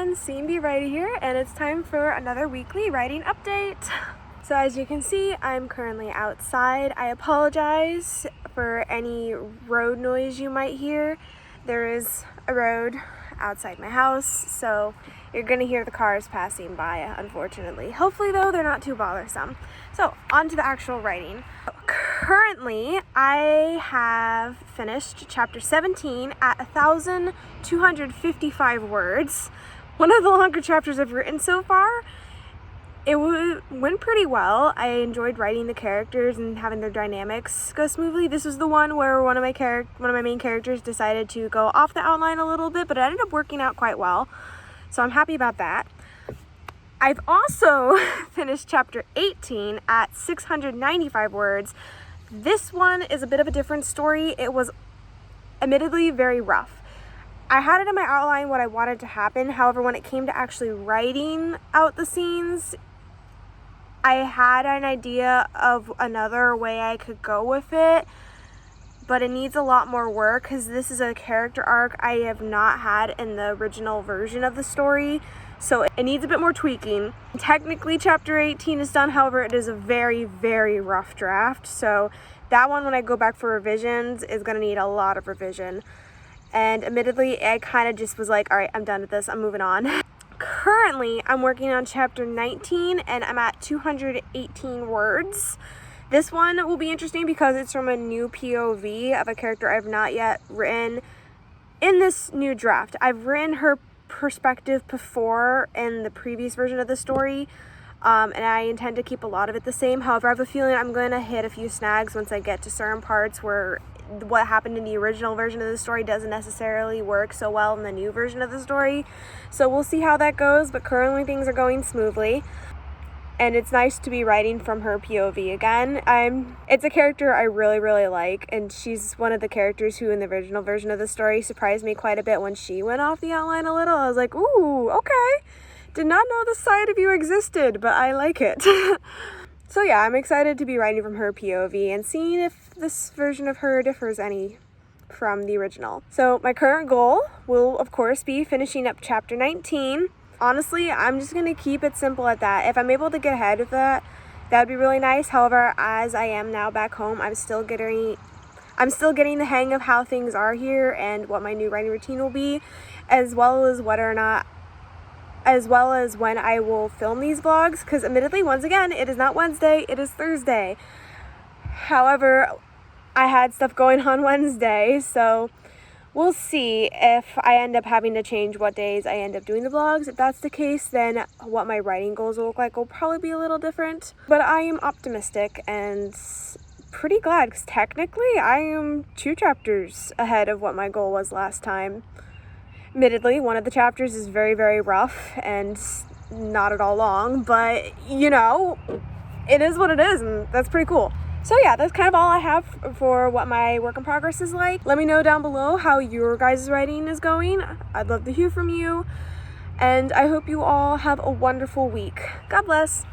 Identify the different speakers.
Speaker 1: everyone, CB Writer here, and it's time for another weekly writing update. So as you can see, I'm currently outside. I apologize for any road noise you might hear. There is a road outside my house, so you're gonna hear the cars passing by, unfortunately. Hopefully though, they're not too bothersome. So on to the actual writing. Currently, I have finished chapter 17 at 1,255 words. One of the longer chapters I've written so far. It went pretty well. I enjoyed writing the characters and having their dynamics go smoothly. This was the one where one of my main characters decided to go off the outline a little bit, but it ended up working out quite well. So I'm happy about that. I've also finished chapter 18 at 695 words. This one is a bit of a different story. It was admittedly very rough. I had it in my outline what I wanted to happen. However, when it came to actually writing out the scenes, I had an idea of another way I could go with it, but it needs a lot more work because this is a character arc I have not had in the original version of the story. So it needs a bit more tweaking. Technically, chapter 18 is done. However, it is a very, very rough draft. So that one, when I go back for revisions, is going to need a lot of revision. And admittedly, I kind of just was like, all right, I'm done with this. I'm moving on. Currently, I'm working on chapter 19 and I'm at 218 words. This one will be interesting because it's from a new POV of a character I've not yet written in this new draft. I've written her perspective before in the previous version of the story, and I intend to keep a lot of it the same. However, I have a feeling I'm going to hit a few snags once I get to certain parts where what happened in the original version of the story doesn't necessarily work so well in the new version of the story. So we'll see how that goes, but currently things are going smoothly. And it's nice to be writing from her POV again. It's a character I really, really like, and she's one of the characters who in the original version of the story surprised me quite a bit when she went off the outline a little. I was like, ooh, okay. Did not know this side of you existed, but I like it. So yeah, I'm excited to be writing from her POV and seeing if this version of her differs any from the original. So my current goal will, of course, be finishing up chapter 19. Honestly, I'm just going to keep it simple at that. If I'm able to get ahead of that, that would be really nice. However, as I am now back home, I'm still getting the hang of how things are here and what my new writing routine will be, as well as when I will film these vlogs, because admittedly, once again, it is not Wednesday, it is Thursday. However, I had stuff going on Wednesday, so we'll see if I end up having to change what days I end up doing the vlogs. If that's the case, then what my writing goals will look like will probably be a little different. But I am optimistic and pretty glad, because technically I am 2 chapters ahead of what my goal was last time. Admittedly, one of the chapters is very, very rough and not at all long, but you know, it is what it is, and that's pretty cool. So yeah, that's kind of all I have for what my work in progress is like. Let me know down below how your guys' writing is going. I'd love to hear from you, and I hope you all have a wonderful week. God bless.